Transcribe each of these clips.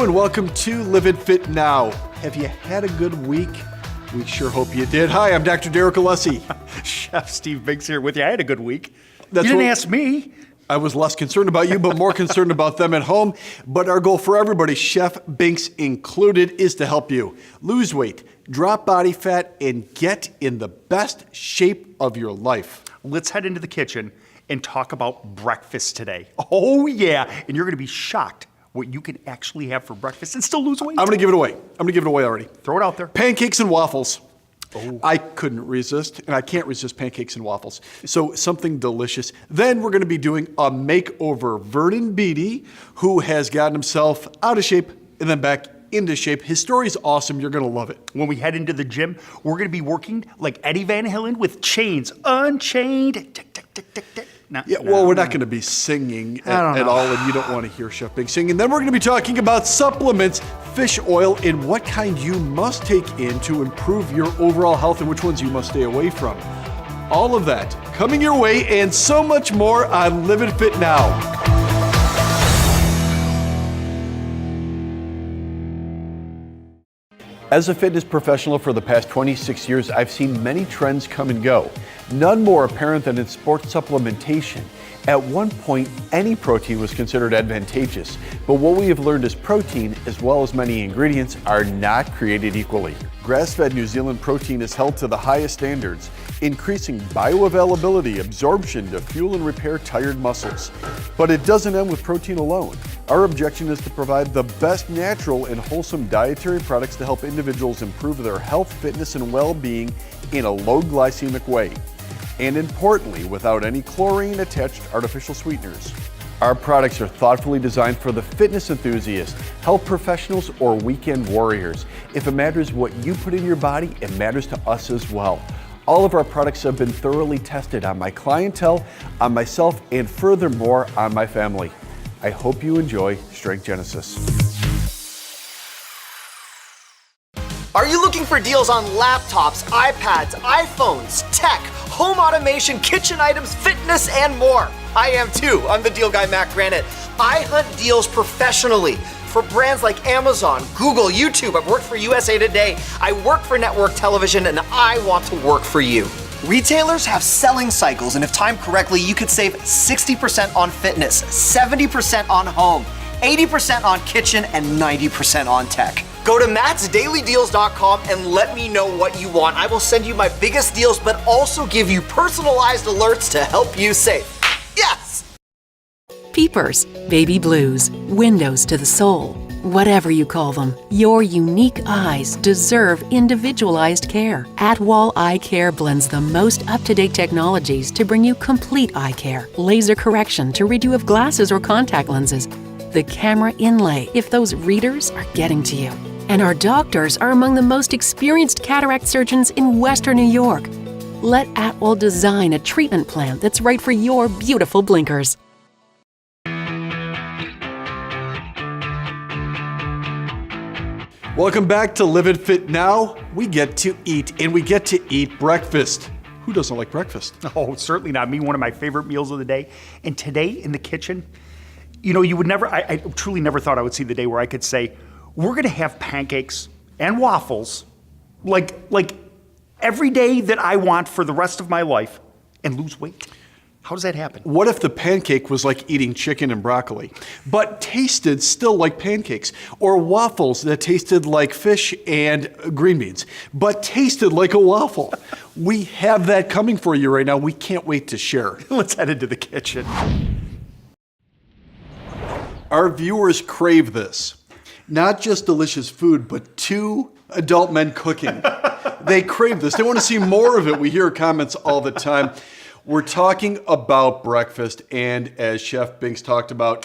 Hello and welcome to Live It Fit Now. Have you had a good week? We sure hope you did. Hi, I'm Dr. Derek Alessi. Chef Steve Binks here with you. I had a good week. That's you didn't what- ask me. I was less concerned about you, but more concerned about them at home. But our goal for everybody, Chef Binks included, is to help you lose weight, drop body fat, and get in the best shape of your life. Let's head into the kitchen and talk about breakfast today. Oh, yeah. And you're going to be shocked what you can actually have for breakfast and still lose weight. I'm going to give it away. I'm going to give it away already. Throw it out there. Pancakes and waffles. Oh. I couldn't resist, and I can't resist pancakes and waffles. So something delicious. Then we're going to be doing a makeover. Vernon Beatty, who has gotten himself out of shape and then back into shape. His story is awesome. You're going to love it. When we head into the gym, we're going to be working like Eddie Van Halen with chains. Unchained. Tick, tick, tick, tick, tick. We're not going to be singing at all, and you don't want to hear Chef Binks sing. And then we're going to be talking about supplements, fish oil, and what kind you must take in to improve your overall health and which ones you must stay away from. All of that coming your way and so much more on Live It Fit Now. As a fitness professional for the past 26 years, I've seen many trends come and go. None more apparent than in sports supplementation. At one point, any protein was considered advantageous, but what we have learned is protein, as well as many ingredients, are not created equally. Grass-fed New Zealand protein is held to the highest standards, increasing bioavailability, absorption to fuel and repair tired muscles. But it doesn't end with protein alone. Our objective is to provide the best natural and wholesome dietary products to help individuals improve their health, fitness, and well-being in a low glycemic way. And importantly, without any chlorine-attached artificial sweeteners. Our products are thoughtfully designed for the fitness enthusiast, health professionals, or weekend warriors. If it matters what you put in your body, it matters to us as well. All of our products have been thoroughly tested on my clientele, on myself, and furthermore, on my family. I hope you enjoy Strength Genesis. Are you looking for deals on laptops, iPads, iPhones, tech, home automation, kitchen items, fitness, and more? I am too. I'm the deal guy, Matt Granite. I hunt deals professionally for brands like Amazon, Google, YouTube. I've worked for USA Today. I work for network television, and I want to work for you. Retailers have selling cycles, and if timed correctly, you could save 60% on fitness, 70% on home, 80% on kitchen, and 90% on tech. Go to mattsdailydeals.com and let me know what you want. I will send you my biggest deals, but also give you personalized alerts to help you save. Yes! Peepers, baby blues, windows to the soul. Whatever you call them, your unique eyes deserve individualized care. Atwall Eye Care blends the most up-to-date technologies to bring you complete eye care. Laser correction to rid you of glasses or contact lenses. The camera inlay if those readers are getting to you. And our doctors are among the most experienced cataract surgeons in Western New York. Let Atwall design a treatment plan that's right for your beautiful blinkers. Welcome back to Live It Fit Now. We get to eat, and we get to eat breakfast. Who doesn't like breakfast? Oh, certainly not me. One of my favorite meals of the day. And today in the kitchen, you know, you would never, I truly never thought I would see the day where I could say, we're going to have pancakes and waffles like every day that I want for the rest of my life and lose weight. How does that happen? What if the pancake was like eating chicken and broccoli, but tasted still like pancakes? Or waffles that tasted like fish and green beans, but tasted like a waffle? We have that coming for you right now. We can't wait to share. Let's head into the kitchen. Our viewers crave this. Not just delicious food, but two adult men cooking. They crave this. They want to see more of it. We hear comments all the time. We're talking about breakfast, and as Chef Binks talked about,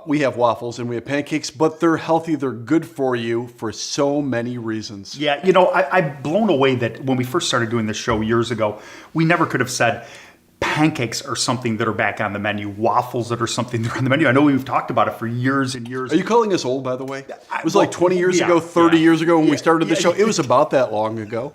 we have waffles and we have pancakes, but they're healthy, they're good for you for so many reasons. Yeah, you know, I'm blown away that when we first started doing this show years ago, we never could have said pancakes are something that are back on the menu, waffles that are something that are on the menu. I know we've talked about it for years and years. Are you calling us old, by the way? It was like 20 years ago, 30 years ago when we started the show. It was about that long ago.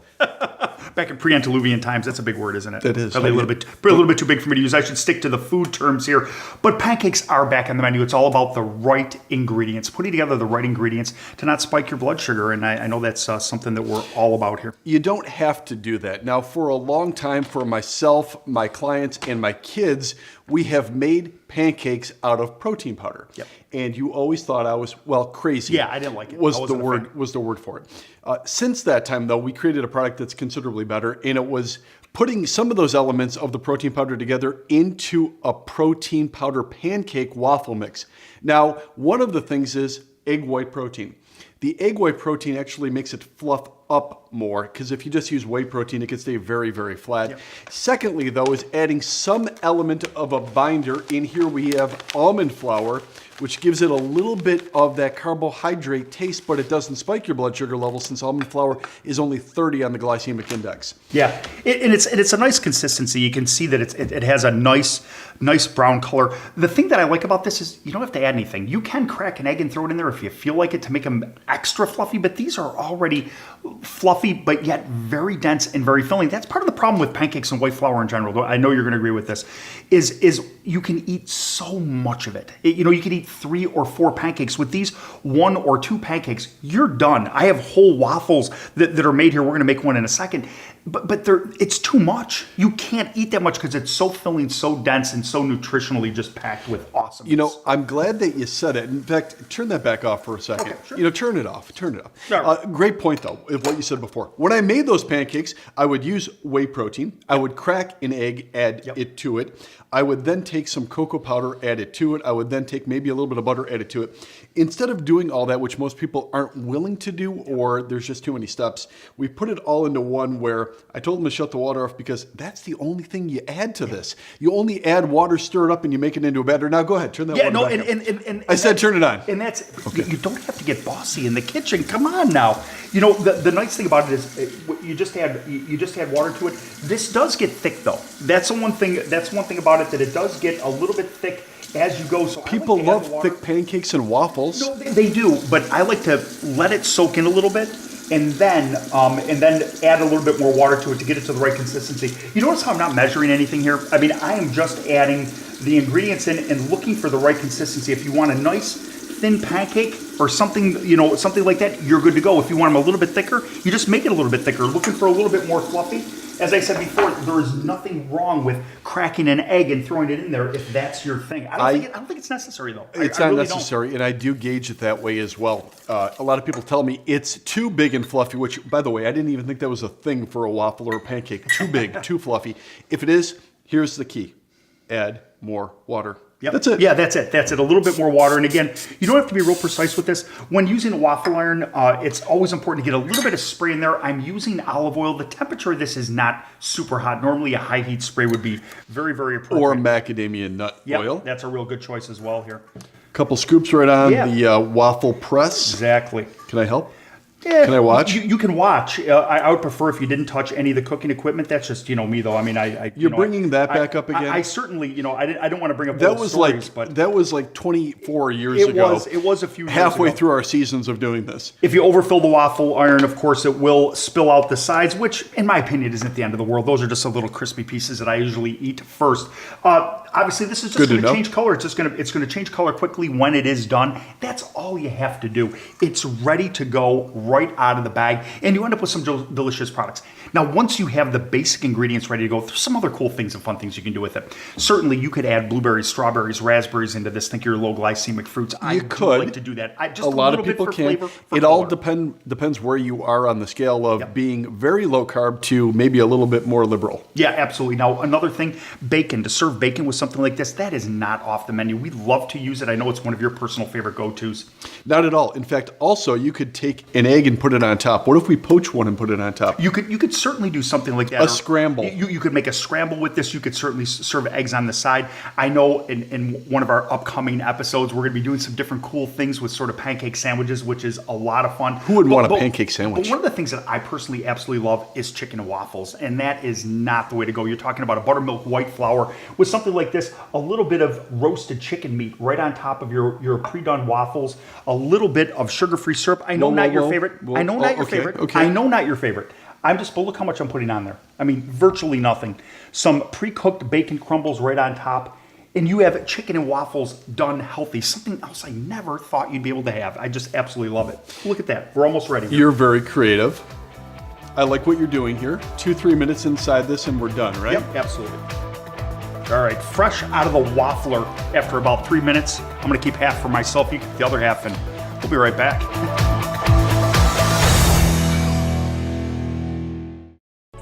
back in pre-antediluvian times. That's a big word, isn't it? That is. Probably a little bit too big for me to use. I should stick to the food terms here. But pancakes are back on the menu. It's all about the right ingredients, putting together the right ingredients to not spike your blood sugar. And I know that's something that we're all about here. You don't have to do that. Now, for a long time, for myself, my clients, and my kids, we have made pancakes out of protein powder. Yep. And you always thought I was, well, crazy. Yeah, I didn't like it. Was I the wasn't a fan. word for it. Since that time, though, we created a product that's considerably better, and it was putting some of those elements of the protein powder together into a protein powder pancake waffle mix. Now, one of the things is egg white protein. The egg white protein actually makes it fluff up more, because if you just use whey protein, it can stay very, very flat. Yep. Secondly, though, is adding some element of a binder. In here we have almond flour, which gives it a little bit of that carbohydrate taste, but it doesn't spike your blood sugar level since almond flour is only 30 on the glycemic index. Yeah, and it's a nice consistency. You can see that it has a nice brown color. The thing that I like about this is you don't have to add anything. You can crack an egg and throw it in there if you feel like it to make them extra fluffy, but these are already fluffy, but yet very dense and very filling. That's part of the problem with pancakes and white flour in general. I know you're going to agree with this. Is you can eat so much of it. You can eat 3 or 4 pancakes. With these 1 or 2 pancakes, you're done. I have whole waffles that are made here. We're going to make one in a second. But it's too much. You can't eat that much because it's so filling, so dense, and so nutritionally just packed with awesomeness. I'm glad that you said it. In fact, turn that back off for a second. Okay, sure. Turn it off. All right. Great point, though, of what you said before. When I made those pancakes, I would use whey protein. I would crack an egg, add it to it. I would then take some cocoa powder, add it to it. I would then take maybe a little bit of butter, add it to it. Instead of doing all that, which most people aren't willing to do, or there's just too many steps, we put it all into one where I told them to shut the water off because that's the only thing you add to this. You only add water, stir it up, and you make it into a batter. Now go ahead, turn that water back up. And I said turn it on. And that's, you don't have to get bossy in the kitchen. Come on now. The nice thing about it is you just add water to it. This does get thick though. That's one thing about it, that it does get a little bit thick as you go. So People love thick pancakes and waffles. No, they do, but I like to let it soak in a little bit and then add a little bit more water to it to get it to the right consistency. You notice how I'm not measuring anything here? I mean, I am just adding the ingredients in and looking for the right consistency. If you want a nice thin pancake or something, something like that, you're good to go. If you want them a little bit thicker, you just make it a little bit thicker. Looking for a little bit more fluffy. As I said before, there is nothing wrong with cracking an egg and throwing it in there if that's your thing. I don't think it's necessary though. It's I not really necessary, and I do gauge it that way as well. A lot of people tell me it's too big and fluffy, which, by the way, I didn't even think that was a thing for a waffle or a pancake. Too big, too fluffy. If it is, here's the key. Add more water. Yep. That's it. Yeah, that's it. That's it. A little bit more water. And again, you don't have to be real precise with this. When using a waffle iron, it's always important to get a little bit of spray in there. I'm using olive oil. The temperature of this is not super hot. Normally a high heat spray would be very, very appropriate. Or macadamia nut oil. That's a real good choice as well here. Couple scoops right on Yeah. the waffle press. Exactly. Can I help? Yeah, Can I watch? You can watch. I would prefer if you didn't touch any of the cooking equipment. That's just me though. I mean, You're bringing that back up again? I certainly, I don't want to bring up That old was stories, like but that was like 24 years ago. It was a few years halfway ago. through our seasons of doing this. If you overfill the waffle iron, of course, it will spill out the sides, which, in my opinion, isn't the end of the world. Those are just the little crispy pieces that I usually eat first. Obviously, this is just going to change color. It's going to change color quickly when it is done. That's all you have to do. It's ready to go right out of the bag, and you end up with some delicious products. Now, once you have the basic ingredients ready to go, there's some other cool things and fun things you can do with it. Certainly, you could add blueberries, strawberries, raspberries into this. Think your low glycemic fruits. I could like to do that. Just a lot of little people bit for can. flavor, for It all color. depends where you are on the scale of being very low carb to maybe a little bit more liberal. Yeah, absolutely. Now, another thing, bacon. To serve bacon with something like this, that is not off the menu. We love to use it. I know it's one of your personal favorite go-tos. Not at all. In fact, also you could take an egg and put it on top. What if we poach one and put it on top? You could certainly do something like that. A scramble. You could make a scramble with this. You could certainly serve eggs on the side. I know in one of our upcoming episodes, we're going to be doing some different cool things with sort of pancake sandwiches, which is a lot of fun. Who would want a pancake sandwich? But one of the things that I personally absolutely love is chicken and waffles, and that is not the way to go. You're talking about a buttermilk white flour with something like this, a little bit of roasted chicken meat right on top of your pre-done waffles, a little bit of sugar-free syrup. I know not your favorite. I know not your favorite. Okay. I know not your favorite. but look how much I'm putting on there. I mean, virtually nothing. Some pre-cooked bacon crumbles right on top, and you have chicken and waffles done healthy. Something else I never thought you'd be able to have. I just absolutely love it. Look at that. We're almost ready. You're very creative. I like what you're doing here. 2-3 minutes inside this and we're done, right? Yep, absolutely. All right, fresh out of the waffler after about 3 minutes. I'm gonna keep half for myself, you keep the other half, and we'll be right back.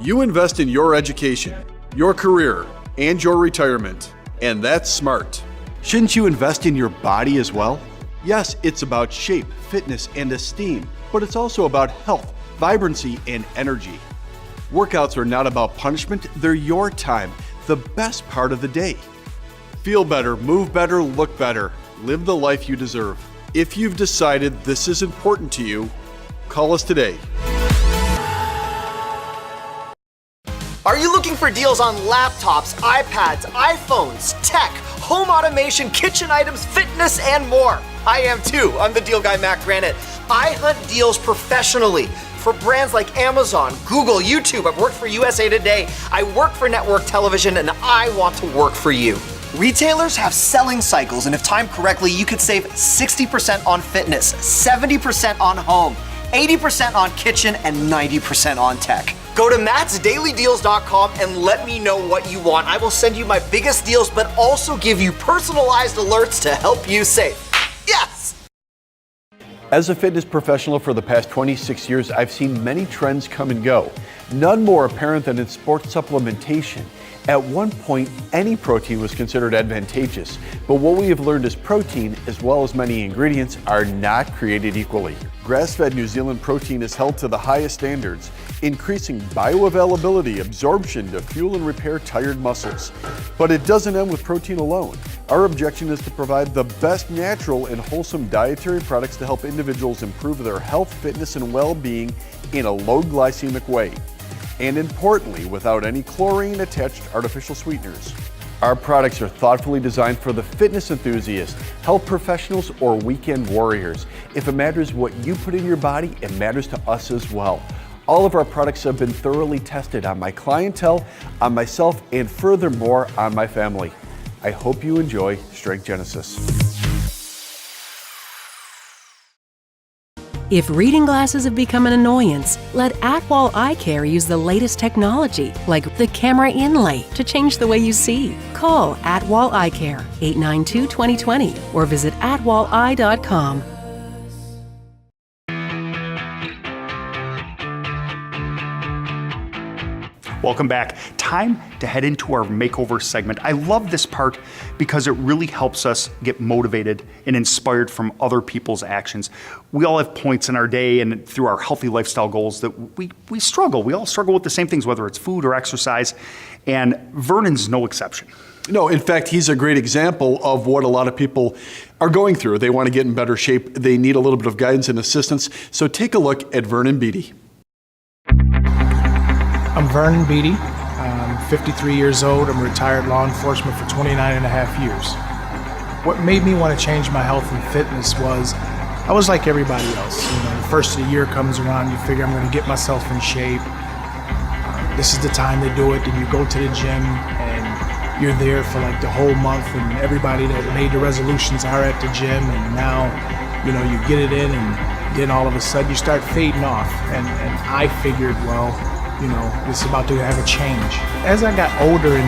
You invest in your education, your career, and your retirement, and that's smart. Shouldn't you invest in your body as well? Yes, it's about shape, fitness, and esteem, but it's also about health, vibrancy, and energy. Workouts are not about punishment, they're your time, the best part of the day. Feel better, move better, look better. Live the life you deserve. If you've decided this is important to you, call us today. Are you looking for deals on laptops, iPads, iPhones, tech, home automation, kitchen items, fitness, and more? I am too. I'm the deal guy, Matt Granite. I hunt deals professionally for brands like Amazon, Google, YouTube. I've worked for USA Today. I work for network television, and I want to work for you. Retailers have selling cycles, and if timed correctly, you could save 60% on fitness, 70% on home, 80% on kitchen, and 90% on tech. Go to mattsdailydeals.com and let me know what you want. I will send you my biggest deals, but also give you personalized alerts to help you save. Yes! As a fitness professional for the past 26 years, I've seen many trends come and go. None more apparent than in sports supplementation. At one point, any protein was considered advantageous, but what we have learned is protein, as well as many ingredients, are not created equally. Grass-fed New Zealand protein is held to the highest standards, increasing bioavailability, absorption to fuel and repair tired muscles. But it doesn't end with protein alone. Our objective is to provide the best natural and wholesome dietary products to help individuals improve their health, fitness, and well-being in a low glycemic way. And importantly, without any chlorine-attached artificial sweeteners. Our products are thoughtfully designed for the fitness enthusiast, health professionals, or weekend warriors. If it matters what you put in your body, it matters to us as well. All of our products have been thoroughly tested on my clientele, on myself, and furthermore, on my family. I hope you enjoy Strength Genesis. If reading glasses have become an annoyance, let Atwall Eye Care use the latest technology, like the Camera Inlay, to change the way you see. Call Atwall Eye Care, 892-2020, or visit atwalleye.com. Welcome back. Time to head into our makeover segment. I love this part because it really helps us get motivated and inspired from other people's actions. We all have points in our day and through our healthy lifestyle goals that we struggle. We all struggle with the same things, whether it's food or exercise, and Vernon's no exception. No, in fact, he's a great example of what a lot of people are going through. They want to get in better shape. They need a little bit of guidance and assistance. So take a look at Vernon Beatty. I'm Vernon Beatty. I'm 53 years old. I'm retired law enforcement for 29 and a half years. What made me want to change my health and fitness was I was like everybody else. You know, the first of the year comes around, you figure I'm going to get myself in shape. This is the time to do it. And you go to the gym and you're there for like the whole month, and everybody that made the resolutions are at the gym, and now, you know, you get it in, and then all of a sudden you start fading off. And I figured, well, you know, it's about to have a change. As I got older in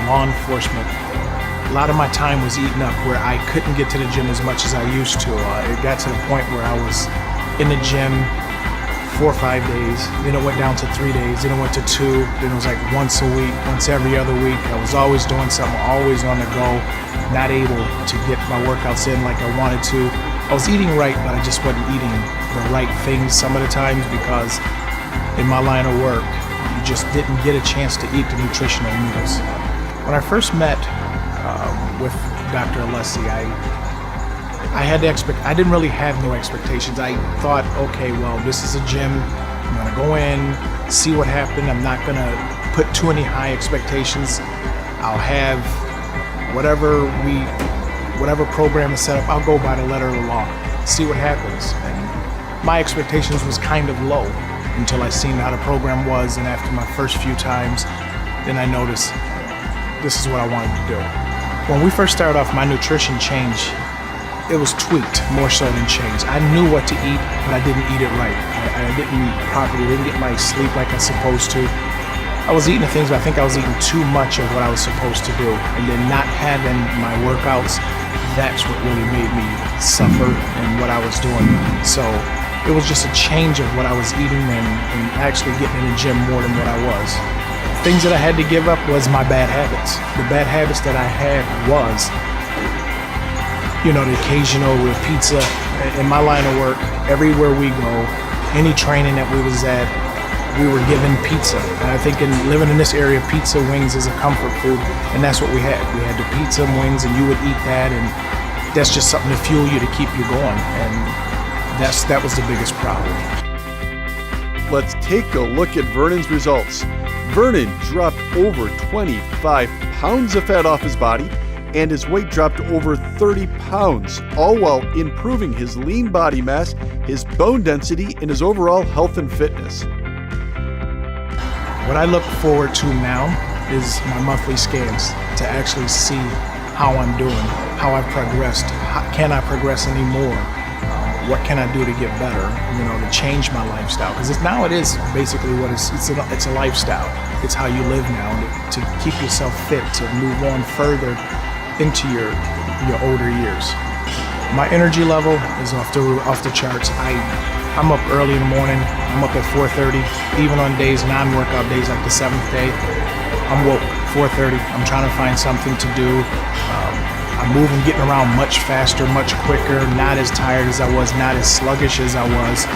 law enforcement, a lot of my time was eaten up where I couldn't get to the gym as much as I used to. It got to the point where I was in the gym 4 or 5 days, then it went down to 3 days, then it went to 2, then it was like once a week, once every other week. I was always doing something, always on the go, not able to get my workouts in like I wanted to. I was eating right, but I just wasn't eating the right things some of the times because in my line of work, you just didn't get a chance to eat the nutritional meals. When I first met with Dr. Alessi, I didn't really have no expectations. I thought, okay, well, this is a gym. I'm gonna go in, see what happened. I'm not gonna put too many high expectations. I'll have whatever program is set up, I'll go by the letter of the law, see what happens. And my expectations was kind of low. until I seen how the program was, and after my first few times, then I noticed this is what I wanted to do. When we first started off, my nutrition changed. It was tweaked more so than changed. I knew what to eat, but I didn't eat it right. I didn't eat properly, didn't get my sleep like I was supposed to. I was eating the things, but I think I was eating too much of what I was supposed to do. And then not having my workouts, that's what really made me suffer in what I was doing. So it was just a change of what I was eating and actually getting in the gym more than what I was. Things that I had to give up was my bad habits. The bad habits that I had was, the occasional pizza. In my line of work, everywhere we go, any training that we was at, we were given pizza. And I think living in this area, pizza, wings is a comfort food, and that's what we had. We had the pizza and wings, and you would eat that, and that's just something to fuel you to keep you going. And that was the biggest problem. Let's take a look at Vernon's results. Vernon dropped over 25 pounds of fat off his body, and his weight dropped over 30 pounds, all while improving his lean body mass, his bone density, and his overall health and fitness. What I look forward to now is my monthly scans to actually see how I'm doing, how I've progressed, can I progress any more, what can I do to get better, to change my lifestyle. Because now it is basically what it's a lifestyle. It's how you live now to keep yourself fit, to move on further into your older years. My energy level is off the charts. I'm up early in the morning. I'm up at 4:30. Even on days, non-workout days like the 7th day, I'm woke 4:30. I'm trying to find something to do. I'm moving, getting around much faster, much quicker, not as tired as I was, not as sluggish as I was.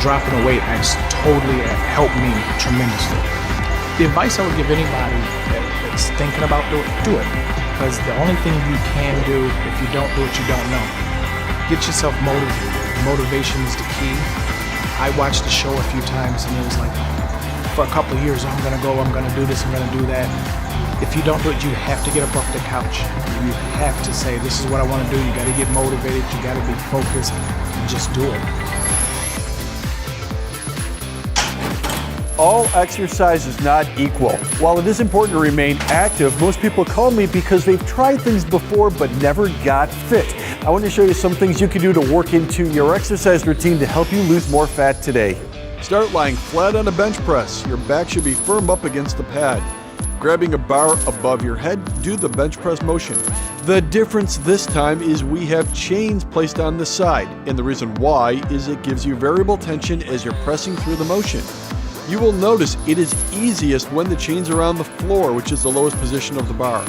Dropping the weight has totally helped me tremendously. The advice I would give anybody that's thinking about do it. Because the only thing you can do, if you don't do it, you don't know. Get yourself motivated. Motivation is the key. I watched the show a few times and it was like, for a couple of years, I'm gonna go, I'm gonna do this, I'm gonna do that. If you don't do it, you have to get up off the couch. You have to say, this is what I wanna do. You gotta get motivated, you gotta be focused, and just do it. All exercise is not equal. While it is important to remain active, most people call me because they've tried things before but never got fit. I want to show you some things you can do to work into your exercise routine to help you lose more fat today. Start lying flat on a bench press. Your back should be firm up against the pad. Grabbing a bar above your head, do the bench press motion. The difference this time is we have chains placed on the side, and the reason why is it gives you variable tension as you're pressing through the motion. You will notice it is easiest when the chains are on the floor, which is the lowest position of the bar.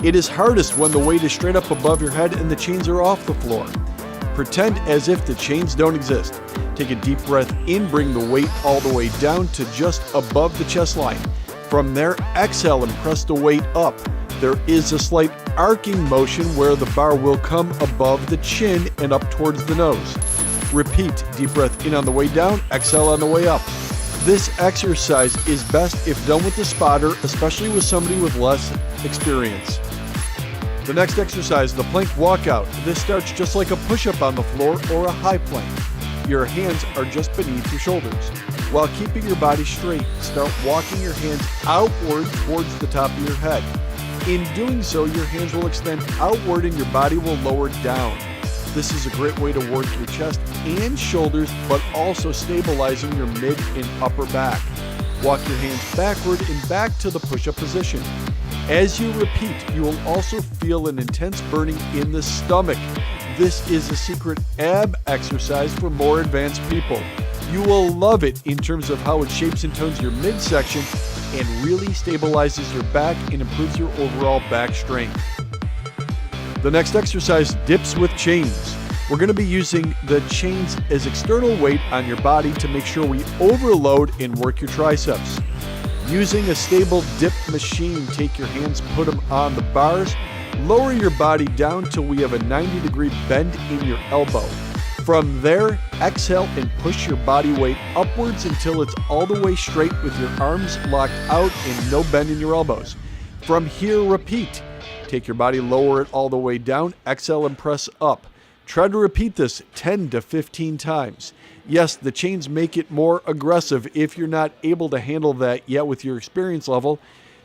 It is hardest when the weight is straight up above your head and the chains are off the floor. Pretend as if the chains don't exist. Take a deep breath in, bring the weight all the way down to just above the chest line. From there, exhale and press the weight up. There is a slight arcing motion where the bar will come above the chin and up towards the nose. Repeat, deep breath in on the way down, exhale on the way up. This exercise is best if done with a spotter, especially with somebody with less experience. The next exercise, the plank walkout. This starts just like a push-up on the floor or a high plank. Your hands are just beneath your shoulders. While keeping your body straight, start walking your hands outward towards the top of your head. In doing so, your hands will extend outward and your body will lower down. This is a great way to work your chest and shoulders, but also stabilizing your mid and upper back. Walk your hands backward and back to the push-up position. As you repeat, you will also feel an intense burning in the stomach. This is a secret ab exercise for more advanced people. You will love it in terms of how it shapes and tones your midsection and really stabilizes your back and improves your overall back strength. The next exercise, dips with chains. We're going to be using the chains as external weight on your body to make sure we overload and work your triceps. Using a stable dip machine, take your hands, put them on the bars, lower your body down till we have a 90-degree bend in your elbow. From there, exhale and push your body weight upwards until it's all the way straight with your arms locked out and no bend in your elbows. From here, repeat. Take your body, lower it all the way down, exhale and press up. Try to repeat this 10 to 15 times. Yes, the chains make it more aggressive. If you're not able to handle that yet with your experience level,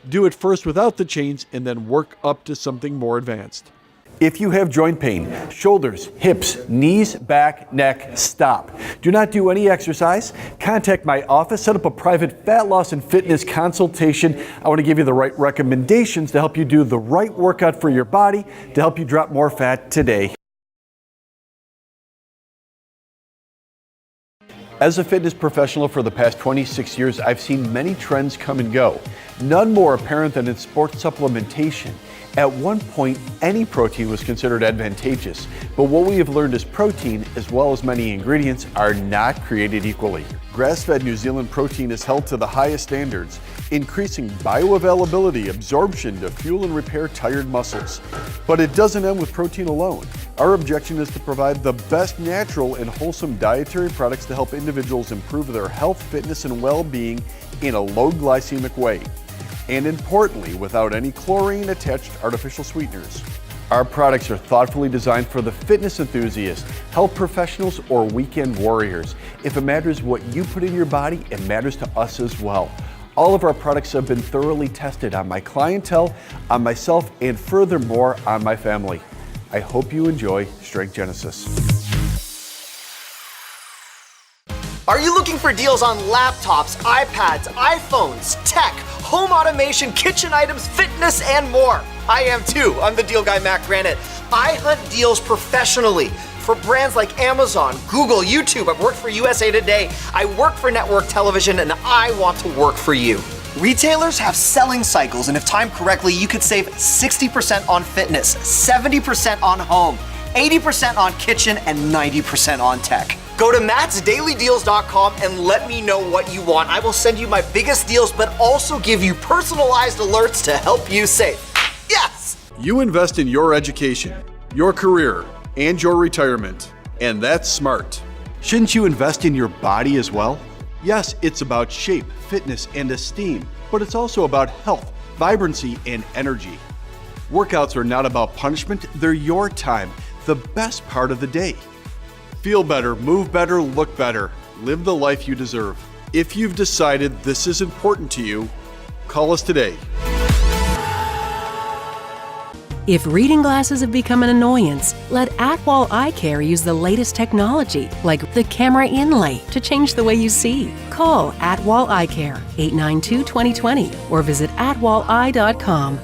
do it first without the chains and then work up to something more advanced. If you have joint pain, shoulders, hips, knees, back, neck, stop. Do not do any exercise. Contact my office, set up a private fat loss and fitness consultation. I want to give you the right recommendations to help you do the right workout for your body to help you drop more fat today. As a fitness professional for the past 26 years, I've seen many trends come and go. None more apparent than in sports supplementation. At one point, any protein was considered advantageous, but what we have learned is protein, as well as many ingredients, are not created equally. Grass-fed New Zealand protein is held to the highest standards, increasing bioavailability, absorption to fuel and repair tired muscles. But it doesn't end with protein alone. Our objective is to provide the best natural and wholesome dietary products to help individuals improve their health, fitness, and well-being in a low glycemic way. And importantly, without any chlorine-attached artificial sweeteners. Our products are thoughtfully designed for the fitness enthusiast, health professionals, or weekend warriors. If it matters what you put in your body, it matters to us as well. All of our products have been thoroughly tested on my clientele, on myself, and furthermore, on my family. I hope you enjoy Strength Genesis. Are you looking for deals on laptops, iPads, iPhones, tech, home automation, kitchen items, fitness, and more? I am too. I'm the deal guy, Matt Granite. I hunt deals professionally for brands like Amazon, Google, YouTube. I've worked for USA Today. I work for network television, and I want to work for you. Retailers have selling cycles, and if timed correctly, you could save 60% on fitness, 70% on home, 80% on kitchen, and 90% on tech. Go to mattsdailydeals.com and let me know what you want. I will send you my biggest deals, but also give you personalized alerts to help you save. Yes! You invest in your education, your career, and your retirement, and that's smart. Shouldn't you invest in your body as well? Yes, it's about shape, fitness, and esteem, but it's also about health, vibrancy, and energy. Workouts are not about punishment, they're your time, the best part of the day. Feel better, move better, look better. Live the life you deserve. If you've decided this is important to you, call us today. If reading glasses have become an annoyance, let Atwall Eye Care use the latest technology, like the camera inlay, to change the way you see. Call Atwall Eye Care, 892-2020, or visit atwalleye.com.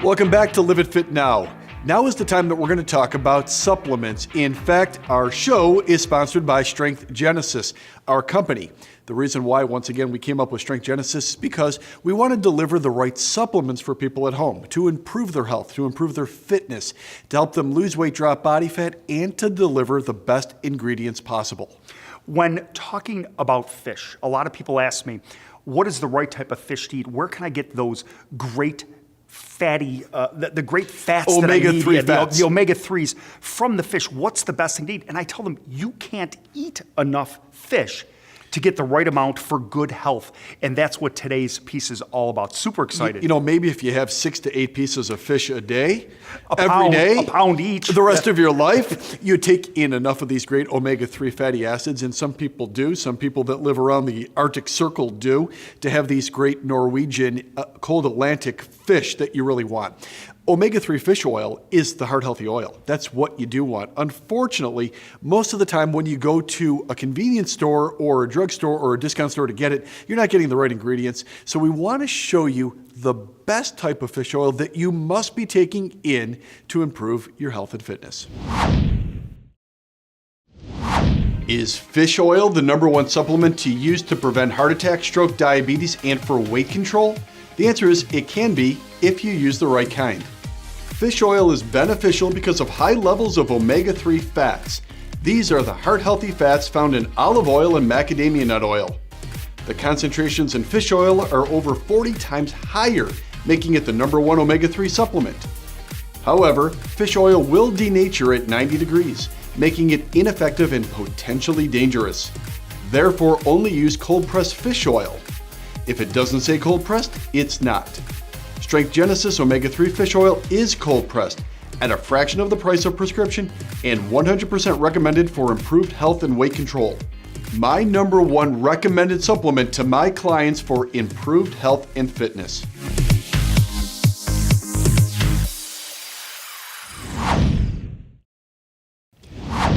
Welcome back to Live It Fit Now. Now is the time that we're going to talk about supplements. In fact, our show is sponsored by Strength Genesis, our company. The reason why, once again, we came up with Strength Genesis is because we want to deliver the right supplements for people at home to improve their health, to improve their fitness, to help them lose weight, drop body fat, and to deliver the best ingredients possible. When talking about fish, a lot of people ask me, what is the right type of fish to eat? Where can I get those great fatty, the great fats that I need, Omega-3 fats. the omega-3s from the fish? What's the best thing to eat? And I tell them, you can't eat enough fish to get the right amount for good health. And that's what today's piece is all about. Super excited. You know, maybe if you have 6 to 8 pieces of fish a day, a pound each. the rest of your life, you take in enough of these great omega-3 fatty acids, and some people do, some people that live around the Arctic Circle do, to have these great Norwegian cold Atlantic fish that you really want. Omega-3 fish oil is the heart healthy oil. That's what you do want. Unfortunately, most of the time when you go to a convenience store or a drugstore or a discount store to get it, you're not getting the right ingredients. So we want to show you the best type of fish oil that you must be taking in to improve your health and fitness. Is fish oil the #1 supplement to use to prevent heart attack, stroke, diabetes, and for weight control? The answer is it can be if you use the right kind. Fish oil is beneficial because of high levels of omega-3 fats. These are the heart-healthy fats found in olive oil and macadamia nut oil. The concentrations in fish oil are over 40 times higher, making it the #1 omega-3 supplement. However, fish oil will denature at 90 degrees, making it ineffective and potentially dangerous. Therefore, only use cold-pressed fish oil. If it doesn't say cold-pressed, it's not. Strength Genesis Omega-3 fish oil is cold-pressed, at a fraction of the price of prescription and 100% recommended for improved health and weight control. My #1 recommended supplement to my clients for improved health and fitness.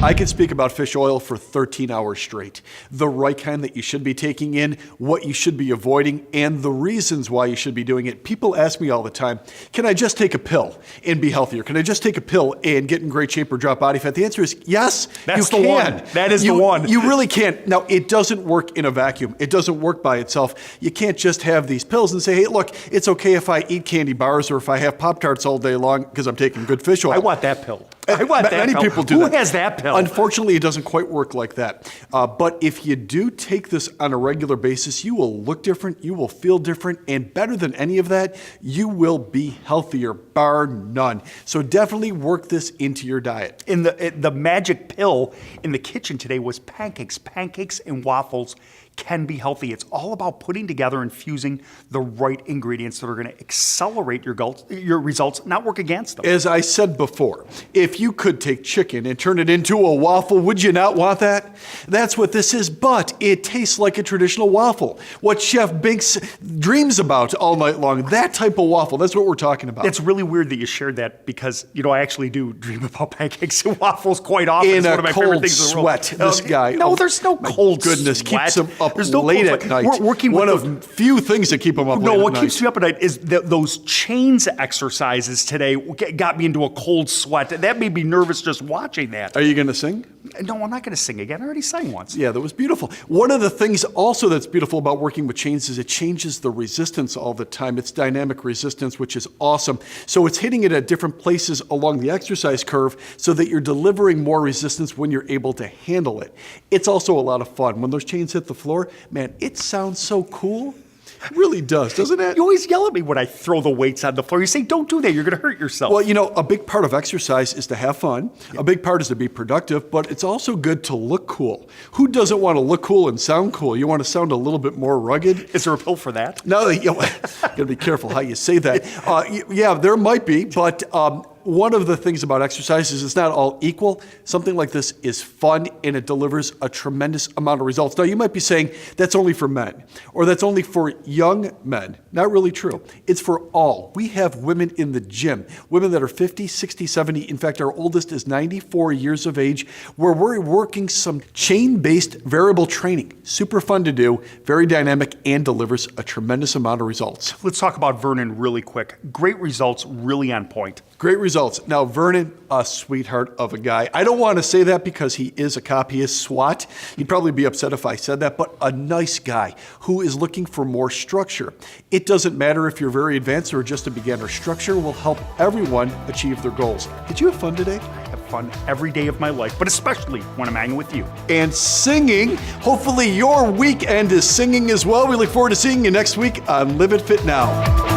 I could speak about fish oil for 13 hours straight. The right kind that you should be taking in, what you should be avoiding, and the reasons why you should be doing it. People ask me all the time, can I just take a pill and be healthier? Can I just take a pill and get in great shape or drop body fat? The answer is yes, That's you the can. one. That is the one. You really can. Now, it doesn't work in a vacuum. It doesn't work by itself. You can't just have these pills and say, hey, look, it's okay if I eat candy bars or if I have Pop-Tarts all day long because I'm taking good fish oil. I want that pill. I want that Many pill. people do Who that. has that pill? Unfortunately, it doesn't quite work like that. But if you do take this on a regular basis, you will look different, you will feel different, and better than any of that, you will be healthier, bar none. So definitely work this into your diet. In the magic pill in the kitchen today was pancakes. Pancakes and waffles can be healthy. It's all about putting together and fusing the right ingredients that are going to accelerate your results, not work against them. As I said before, if you could take chicken and turn it into a waffle, would you not want that? That's what this is, but it tastes like a traditional waffle. What Chef Binks dreams about all night long, that type of waffle, that's what we're talking about. It's really weird that you shared that because, I actually do dream about pancakes and waffles quite often. In It's a one of my favorite cold things in the world. sweat, this guy. No, oh, there's no my cold goodness, sweat. keeps him up There's no late cold at sweat. night. We're working One with of few things that keep him up No, late what at keeps night. me up at night is those chains exercises today got me into a cold sweat. That made me nervous just watching that. Are you going to sing? No, I'm not going to sing again. I already sang once. Yeah, that was beautiful. One of the things also that's beautiful about working with chains is it changes the resistance all the time. It's dynamic resistance, which is awesome. So it's hitting it at different places along the exercise curve so that you're delivering more resistance when you're able to handle it. It's also a lot of fun. When those chains hit the floor, man, it sounds so cool. It really does, doesn't it? You always yell at me when I throw the weights on the floor. You say, don't do that. You're going to hurt yourself. Well, a big part of exercise is to have fun. A big part is to be productive, but it's also good to look cool. Who doesn't want to look cool and sound cool? You want to sound a little bit more rugged? Is there a pill for that? No, you got to be careful how you say that. Yeah, there might be, but one of the things about exercise is it's not all equal. Something like this is fun and it delivers a tremendous amount of results. Now, you might be saying that's only for men or that's only for young men. Not really true. It's for all. We have women in the gym, women that are 50, 60, 70. In fact, our oldest is 94 years of age, where we're working some chain-based variable training. Super fun to do, very dynamic, and delivers a tremendous amount of results. Let's talk about Vernon really quick. Great results, really on point. Great results. Now, Vernon, a sweetheart of a guy. I don't want to say that because he is a cop. He is SWAT. He'd probably be upset if I said that, but a nice guy who is looking for more structure. It doesn't matter if you're very advanced or just a beginner. Structure will help everyone achieve their goals. Did you have fun today? I have fun every day of my life, but especially when I'm hanging with you. And singing. Hopefully your weekend is singing as well. We look forward to seeing you next week on Live It Fit Now.